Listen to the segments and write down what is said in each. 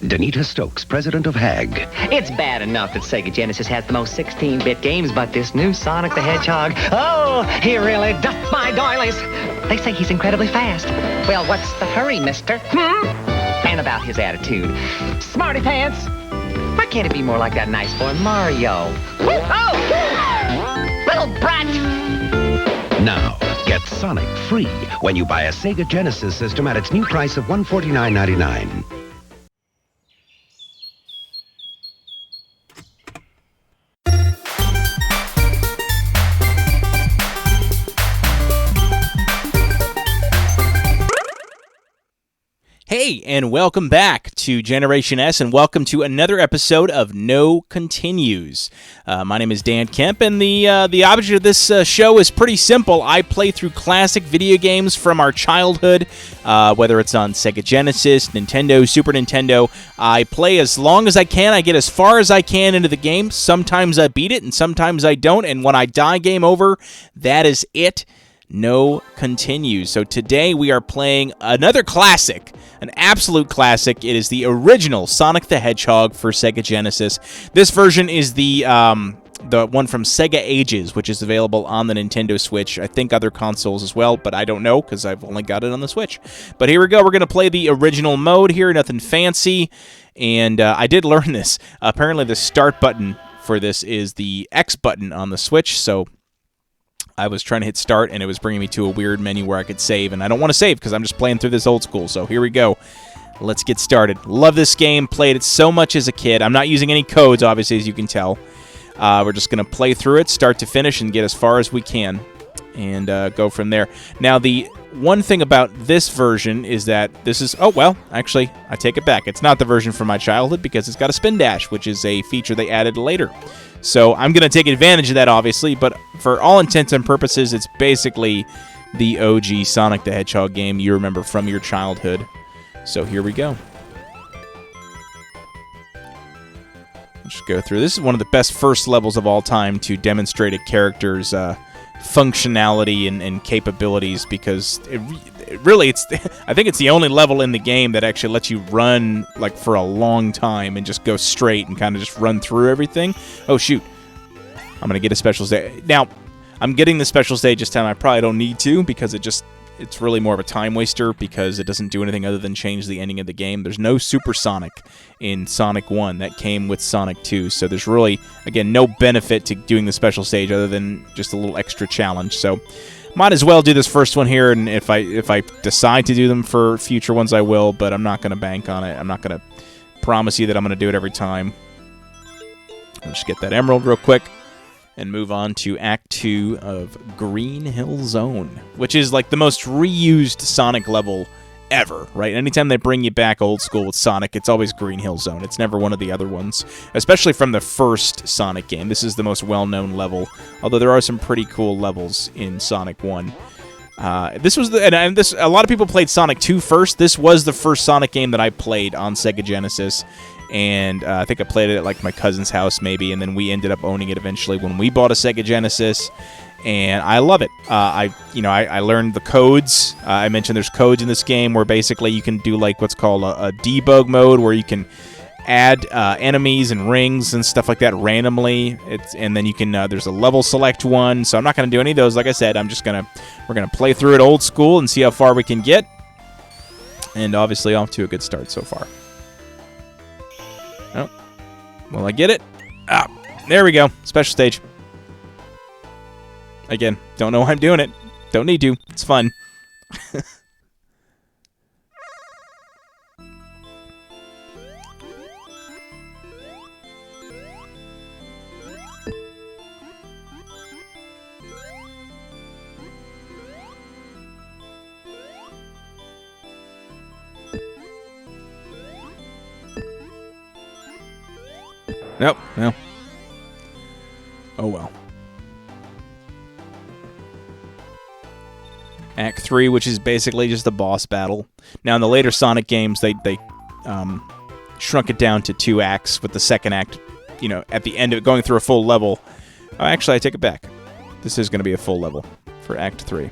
Danita Stokes, president of HAG. It's bad enough that Sega Genesis has the most 16-bit games, but this new Sonic the Hedgehog, oh, he really doth my doilies. They say he's incredibly fast. Well, what's the hurry, mister? And about his attitude. Smarty pants. Why can't it be more like that nice boy Mario? Oh! Little brat! Now, get Sonic free when you buy a Sega Genesis system at its new price of $149.99. Hey, and welcome back to Generation S, and welcome to another episode of No Continues. My name is Dan Kemp, and the object of this show is pretty simple. I play through classic video games from our childhood, whether it's on Sega Genesis, Nintendo, Super Nintendo. I play as long as I can. I get as far as I can into the game. Sometimes I beat it, and sometimes I don't, and when I die, game over. That is it. No Continues. So today we are playing another classic, an absolute classic. It is the original Sonic the Hedgehog for Sega Genesis. This version is the one from Sega Ages, which is available on the Nintendo Switch. I think other consoles as well, but I don't know because I've only got it on the Switch. But here we go. We're going to play the original mode here, nothing fancy. And I did learn this. Apparently the start button for this is the X button on the Switch, so I was trying to hit start, and it was bringing me to a weird menu where I could save, and I don't want to save because I'm just playing through this old school, so here we go. Let's get started. Love this game. Played it so much as a kid. I'm not using any codes, obviously, as you can tell. We're just going to play through it, start to finish, and get as far as we can, and go from there. Now, the one thing about this version is that this is... Oh, well, actually, I take it back. It's not the version from my childhood because it's got a spin dash, which is a feature they added later. So I'm going to take advantage of that, obviously, but for all intents and purposes, it's basically the OG Sonic the Hedgehog game you remember from your childhood. So here we go. Let's just go through. This is one of the best first levels of all time to demonstrate a character's functionality and capabilities, because it really, I think it's the only level in the game that actually lets you run like for a long time and just go straight and kind of just run through everything. Oh shoot, I'm gonna get a special stage. Now I'm getting the special stage this time. I probably don't need to because it's really more of a time waster because it doesn't do anything other than change the ending of the game. There's no Super Sonic in Sonic 1 that came with Sonic 2, so there's really, again, no benefit to doing the special stage other than just a little extra challenge. So might as well do this first one here, and if I decide to do them for future ones, I will, but I'm not going to bank on it. I'm not going to promise you that I'm going to do it every time. I'll just get that emerald real quick and move on to Act 2 of Green Hill Zone, which is like the most reused Sonic level ever, right? Anytime they bring you back old school with Sonic, it's always Green Hill Zone. It's never one of the other ones, especially from the first Sonic game. This is the most well-known level, although there are some pretty cool levels in Sonic 1. This was a lot of people played Sonic 2 first. This was the first Sonic game that I played on Sega Genesis. And I think I played it at like my cousin's house maybe, and then we ended up owning it eventually when we bought a Sega Genesis, and I love it. I learned the codes. I mentioned there's codes in this game where basically you can do like what's called a debug mode, where you can add enemies and rings and stuff like that randomly. And then you can there's a level select one. So I'm not going to do any of those. Like I said, we're gonna play through it old school and see how far we can get. And obviously off to a good start so far. Oh, will I get it? Ah, there we go. Special stage. Again, don't know why I'm doing it. Don't need to. It's fun. Nope, no. Oh well. Act 3, which is basically just a boss battle. Now, in the later Sonic games, they shrunk it down to 2 acts, with the second act, you know, at the end of it, going through a full level. Oh, actually, I take it back. This is going to be a full level for Act 3.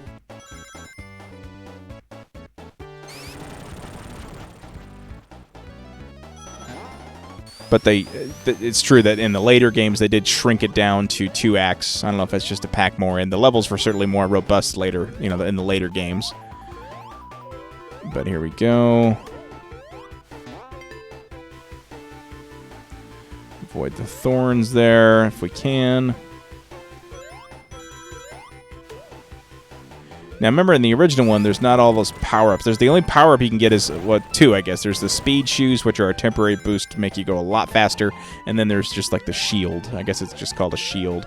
But it's true that in the later games they did shrink it down to 2 acts. I don't know if that's just to pack more in. The levels were certainly more robust later, in the later games. But here we go. Avoid the thorns there if we can. Now, remember, in the original one, there's not all those power-ups. The only power-up you can get is, 2, I guess. There's the speed shoes, which are a temporary boost to make you go a lot faster. And then there's just, like, the shield. I guess it's just called a shield.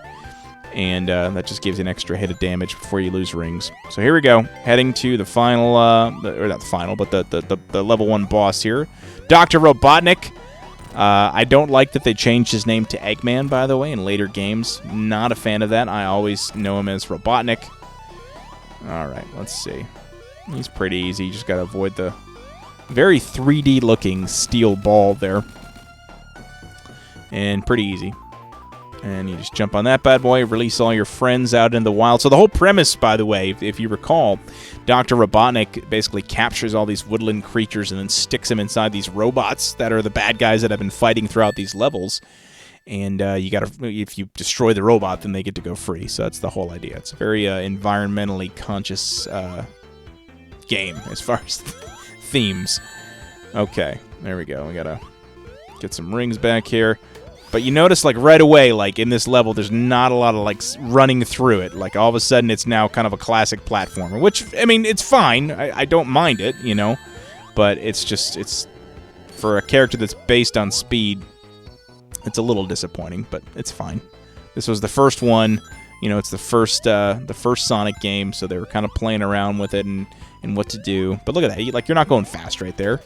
And that just gives you an extra hit of damage before you lose rings. So here we go. Heading to the final, or not the final, but the level 1 boss here. Dr. Robotnik. I don't like that they changed his name to Eggman, by the way, in later games. Not a fan of that. I always know him as Robotnik. Alright, let's see. He's pretty easy. You just gotta avoid the very 3D-looking steel ball there. And pretty easy. And you just jump on that bad boy, release all your friends out in the wild. So the whole premise, by the way, if you recall, Dr. Robotnik basically captures all these woodland creatures and then sticks them inside these robots that are the bad guys that have been fighting throughout these levels. And if you destroy the robot, then they get to go free. So that's the whole idea. It's a very environmentally conscious game as far as themes. Okay, there we go. We gotta get some rings back here. But you notice, like, right away, like, in this level, there's not a lot of, like, running through it. Like, all of a sudden, it's now kind of a classic platformer. Which, I mean, it's fine. I don't mind it, But it's for a character that's based on speed, it's a little disappointing, but it's fine. This was the first one, it's the first Sonic game, so they were kind of playing around with it and what to do. But look at that, you're not going fast right there.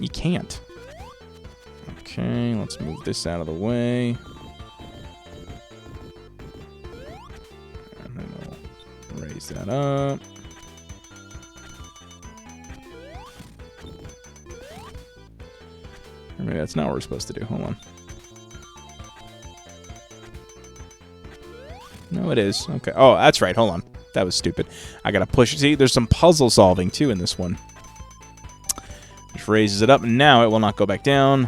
You can't. Okay, let's move this out of the way. And then we'll raise that up. Or maybe that's not what we're supposed to do. Hold on. No, it is. Okay. Oh, that's right. Hold on. That was stupid. I gotta push it. See, there's some puzzle solving, too, in this one. Just raises it up, and now it will not go back down.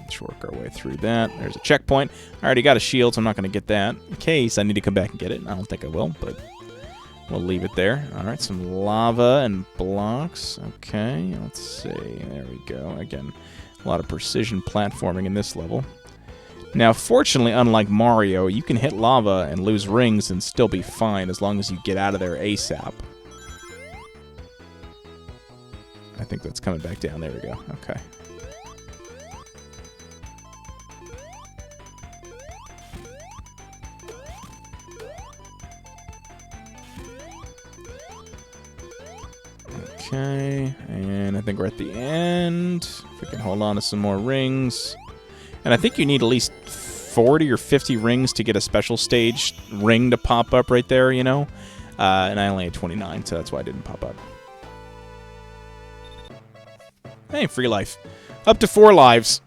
Let's work our way through that. There's a checkpoint. I already got a shield, so I'm not going to get that. In case I need to come back and get it. I don't think I will, but we'll leave it there. All right, some lava and blocks. Okay, let's see. There we go. Again, a lot of precision platforming in this level. Now, fortunately, unlike Mario, you can hit lava and lose rings and still be fine as long as you get out of there ASAP. I think that's coming back down. There we go. Okay. Okay, and I think we're at the end. If we can hold on to some more rings. And I think you need at least 40 or 50 rings to get a special stage ring to pop up right there, And I only had 29, so that's why I didn't pop up. Hey, free life. Up to 4 lives.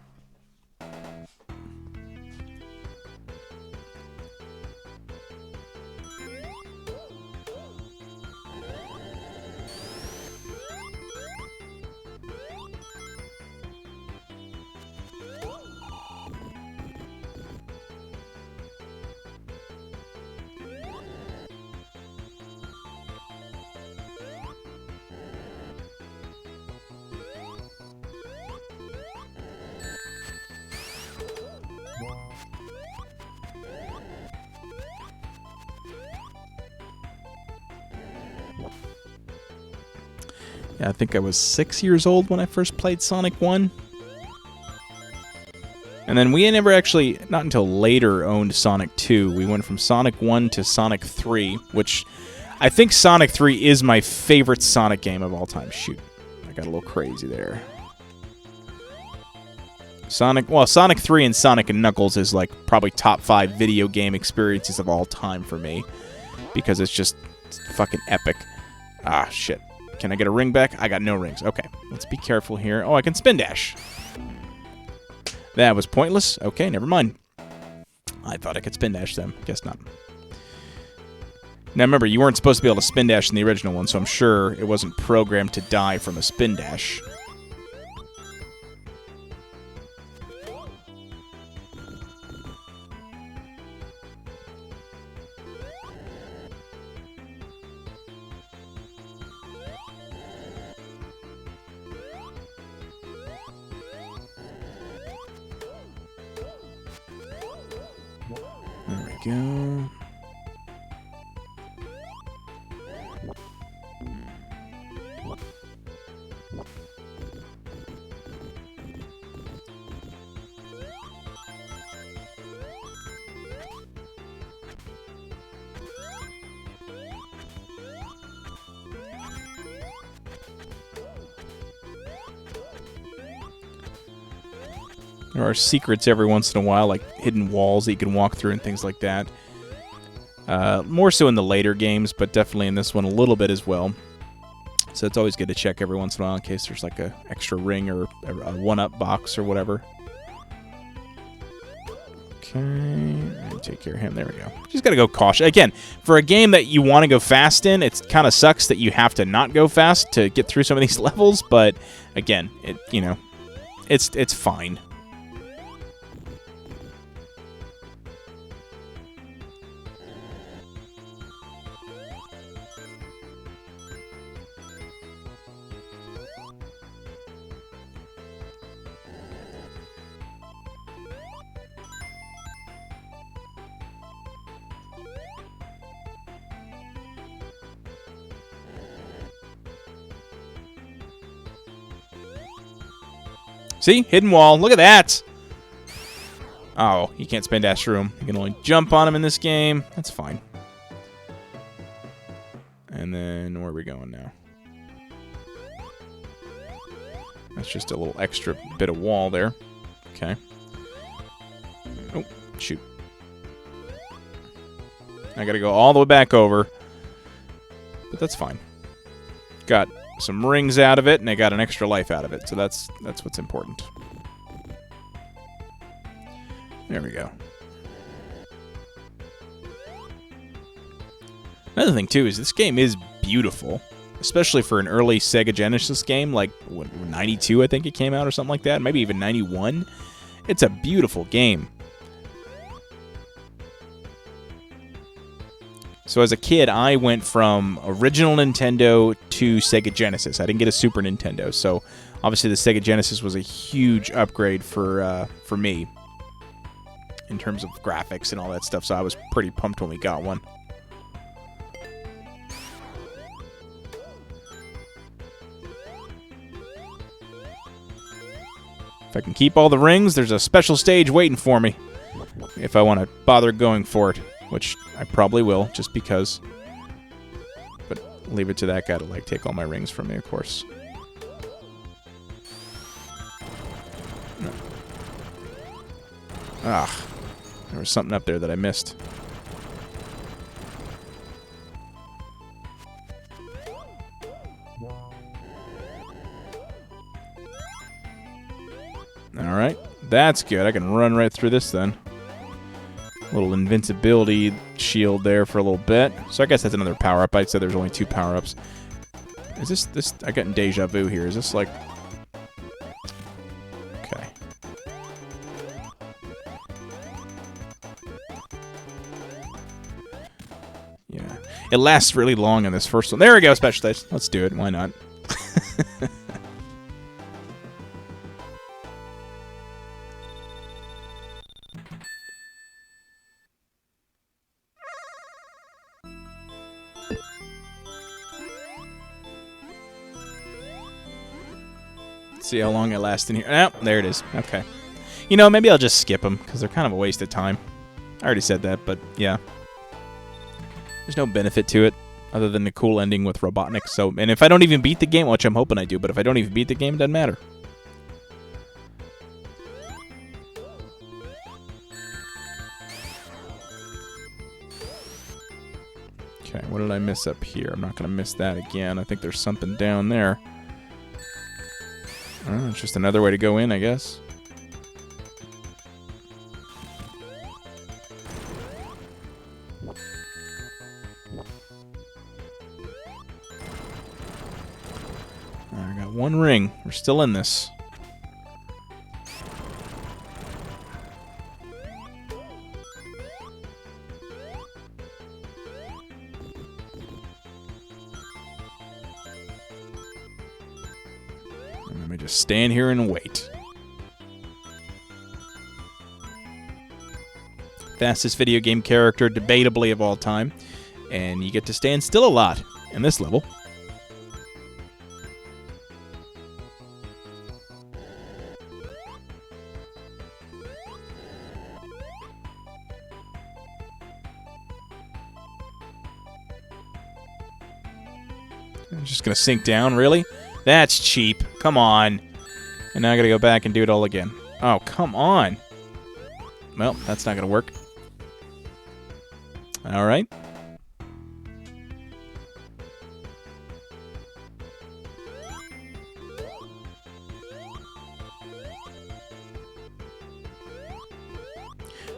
Yeah, I think I was 6 years old when I first played Sonic 1. And then we never actually, not until later, owned Sonic 2. We went from Sonic 1 to Sonic 3, which I think Sonic 3 is my favorite Sonic game of all time. Shoot, I got a little crazy there. Sonic 3 and Sonic and Knuckles is like probably top 5 video game experiences of all time for me. Because it's just fucking epic. Ah, shit. Can I get a ring back? I got no rings. Okay, let's be careful here. Oh, I can spin dash. That was pointless. Okay, never mind. I thought I could spin dash them. Guess not. Now remember, you weren't supposed to be able to spin dash in the original one, so I'm sure it wasn't programmed to die from a spin dash. go. There are secrets every once in a while, like hidden walls that you can walk through and things like that. More so in the later games, but definitely in this one a little bit as well. So it's always good to check every once in a while in case there's like a extra ring or a one-up box or whatever. Okay, take care of him. There we go. Just gotta go cautious. Again, for a game that you want to go fast in, it kind of sucks that you have to not go fast to get through some of these levels. But again, it's fine. See? Hidden wall. Look at that! Oh, you can't spin dash through him. You can only jump on him in this game. That's fine. And then, where are we going now? That's just a little extra bit of wall there. Okay. Oh, shoot. I gotta go all the way back over. But that's fine. Got some rings out of it, and I got an extra life out of it, so that's what's important. There we go. Another thing, too, is this game is beautiful, especially for an early Sega Genesis game, like 92, I think it came out, or something like that, maybe even 91. It's a beautiful game. So as a kid, I went from original Nintendo to Sega Genesis. I didn't get a Super Nintendo, so obviously the Sega Genesis was a huge upgrade for me in terms of graphics and all that stuff, so I was pretty pumped when we got one. If I can keep all the rings, there's a special stage waiting for me if I want to bother going for it. Which I probably will, just because. But leave it to that guy to, like, take all my rings from me, of course. No. Ah. There was something up there that I missed. Alright. That's good. I can run right through this then. Little invincibility shield there for a little bit. So I guess that's another power-up. I said there's only 2 power-ups. Is this... I got deja vu here. Is this like... Okay. Yeah. It lasts really long in this first one. There we go, specialized. Let's do it. Why not? See how long I last in here. Oh, there it is. Okay. You know, maybe I'll just skip them, because they're kind of a waste of time. I already said that, but yeah. There's no benefit to it, other than the cool ending with Robotnik. So, and if I don't even beat the game, which I'm hoping I do, but if I don't even beat the game, it doesn't matter. Okay, what did I miss up here? I'm not going to miss that again. I think there's something down there. Oh, it's just another way to go in, I guess. I got 1 ring. We're still in this. Let me just stand here and wait. fastest video game character, debatably, of all time. And you get to stand still a lot in this level. I'm just going to sink down, really? That's cheap. Come on. And now I got to go back and do it all again. Oh, come on. Well, that's not going to work. All right.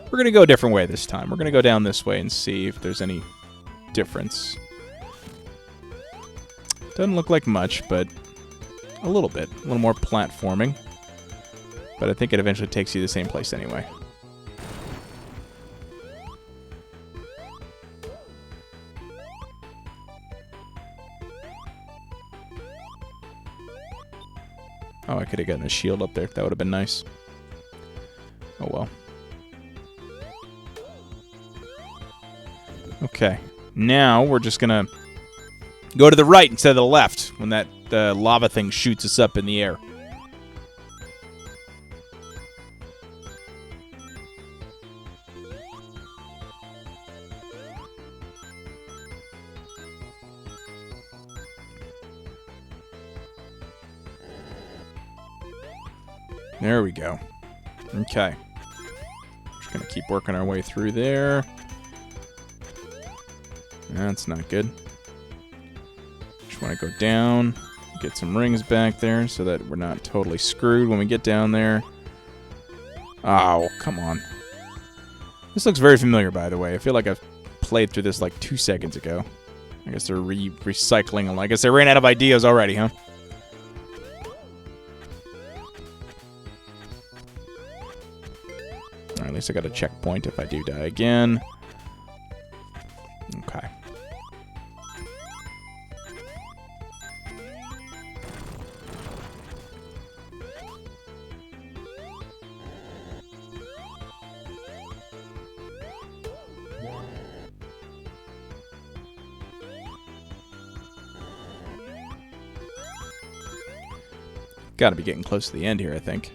We're going to go a different way this time. We're going to go down this way and see if there's any difference. Doesn't look like much, but a little bit. A little more platforming. But I think it eventually takes you to the same place anyway. Oh, I could have gotten a shield up there. That would have been nice. Oh well. Okay. Now we're just going to go to the right instead of the left when that lava thing shoots us up in the air. There we go. Okay. Just going to keep working our way through there. That's not good. Just want to go down, get some rings back there so that we're not totally screwed when we get down there. Oh, come on. This looks very familiar, by the way. I feel like I've played through this like 2 seconds ago. I guess they're recycling them. I guess they ran out of ideas already, huh? Or at least I got a checkpoint if I do die again. Okay. Got to be getting close to the end here, I think.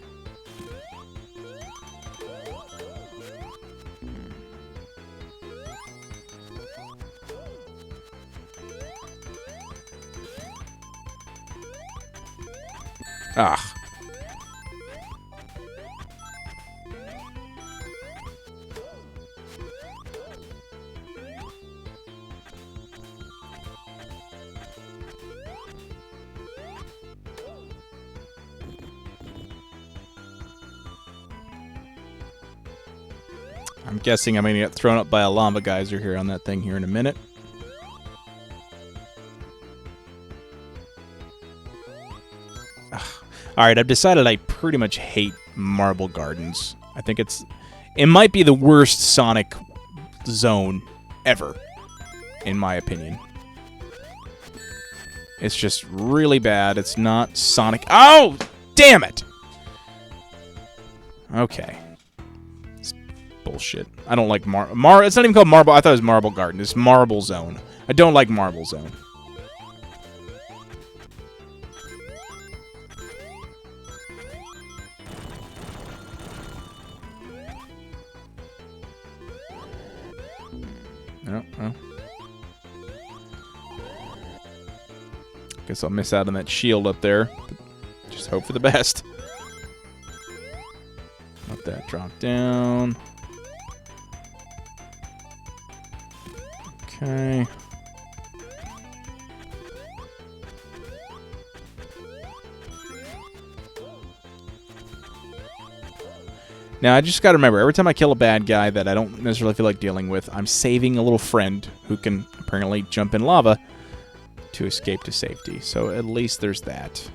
Ah. I'm guessing I'm going to get thrown up by a lava geyser here on that thing here in a minute. Alright, I've decided I pretty much hate marble gardens. I think it might be the worst Sonic zone ever, in my opinion. It's just really bad. It's not Sonic. Oh! Damn it! Okay. It's bullshit. I don't like it's not even called Marble. I thought it was Marble Garden. It's Marble Zone. I don't like Marble Zone. Oh. Guess I'll miss out on that shield up there. But just hope for the best. Let that drop down. Okay. Now, I just gotta remember, every time I kill a bad guy that I don't necessarily feel like dealing with, I'm saving a little friend who can apparently jump in lava to escape to safety. So at least there's that.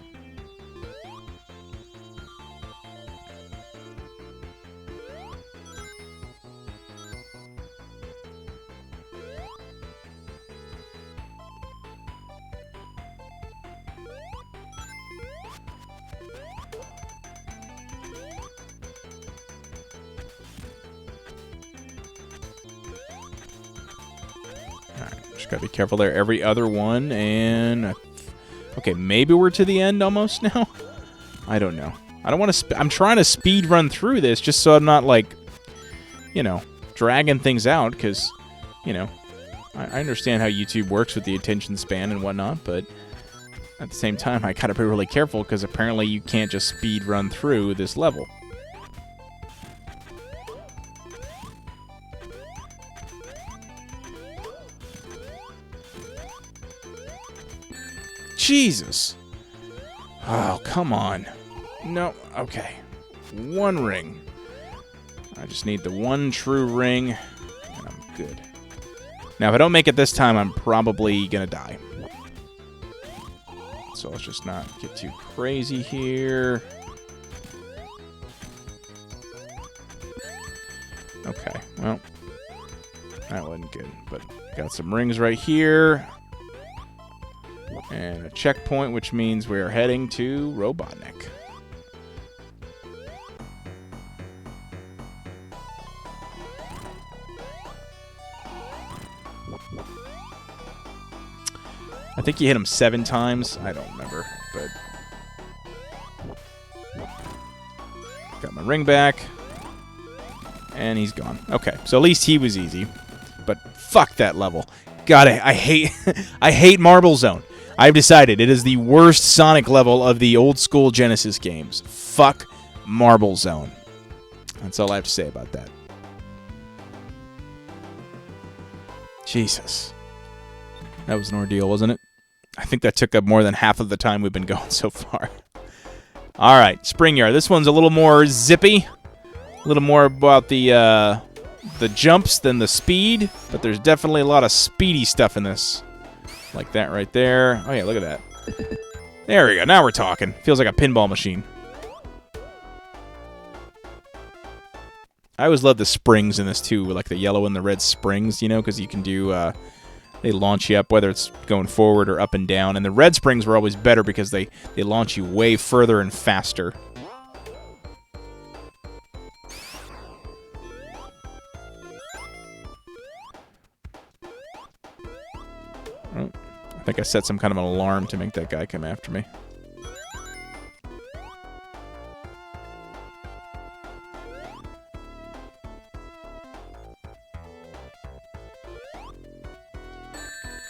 Just gotta be careful there. Every other one, and... okay, maybe we're to the end almost now? I don't know. I don't want to... I'm trying to speed run through this just so I'm not, like, you know, dragging things out, because, you know, I understand how YouTube works with the attention span and whatnot, but at the same time, I gotta be really careful, because apparently you can't just speed run through this level. Jesus. Oh, come on. No, okay. One ring. I just need the one true ring, and I'm good. Now, if I don't make it this time, I'm probably gonna die. So let's just not get too crazy here. Okay, well, that wasn't good, but got some rings right here. And a checkpoint, which means we're heading to Robotnik. I think you hit him 7 times. I don't remember, but... got my ring back. And he's gone. Okay, so at least he was easy. But fuck that level. God, I hate... I hate Marble Zone. I've decided it is the worst Sonic level of the old school Genesis games. Fuck Marble Zone. That's all I have to say about that. Jesus. That was an ordeal, wasn't it? I think that took up more than half of the time we've been going so far. All right, Spring Yard. This one's a little more zippy. A little more about the jumps than the speed. But there's definitely a lot of speedy stuff in this. Like that right there. Oh, yeah, look at that. There we go. Now we're talking. Feels like a pinball machine. I always love the springs in this, too. Like the yellow and the red springs, you know, because you can do... they launch you up, whether it's going forward or up and down. And the red springs were always better because they launch you way further and faster. Oh, I think I set some kind of an alarm to make that guy come after me.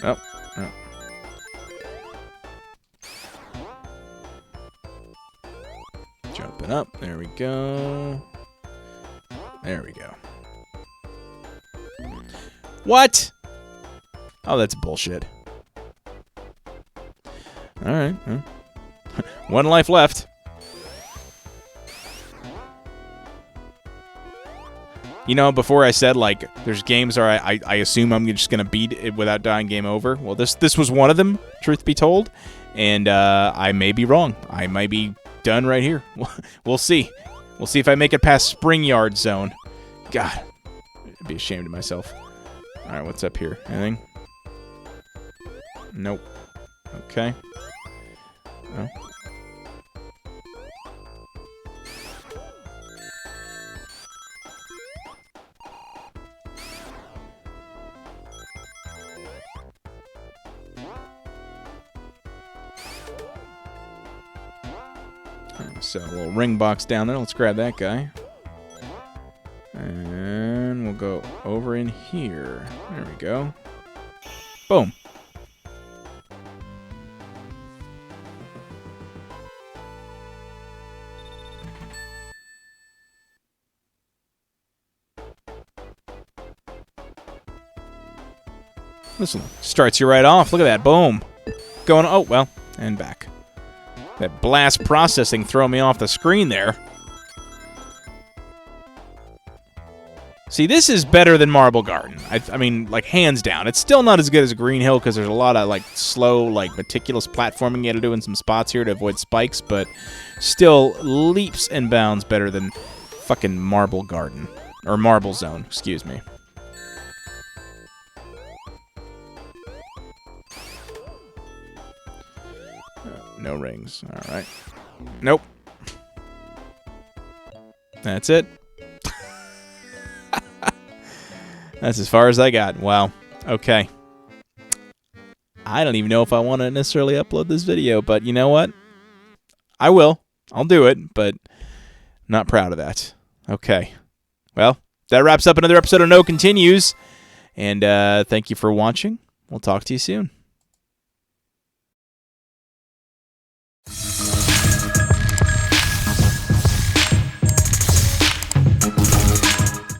Oh, oh. Jumping up. There we go. There we go. What? Oh, that's bullshit. All right. One life left. You know, before I said, like, there's games where I assume I'm just going to beat it without dying, game over. Well, this was one of them, truth be told. And I may be wrong. I might be done right here. We'll see. We'll see if I make it past Spring Yard Zone. God, I'd be ashamed of myself. All right, what's up here? Anything? Nope. Okay. Oh. So, a little ring box down there. Let's grab that guy. And we'll go over in here. There we go. Boom. Listen, starts you right off. Look at that. Boom. Going, oh, well, and back. That blast processing throw me off the screen there. See, this is better than Marble Garden. I mean, like, hands down. It's still not as good as Green Hill because there's a lot of, like, slow, like, meticulous platforming you got to do in some spots here to avoid spikes, but still leaps and bounds better than fucking Marble Garden. Or Marble Zone, excuse me. No rings. All right. Nope. That's it. That's as far as I got. Wow. Okay. I don't even know if I want to necessarily upload this video, but you know what? I will. I'll do it, but not proud of that. Okay. Well, that wraps up another episode of No Continues, and thank you for watching. We'll talk to you soon.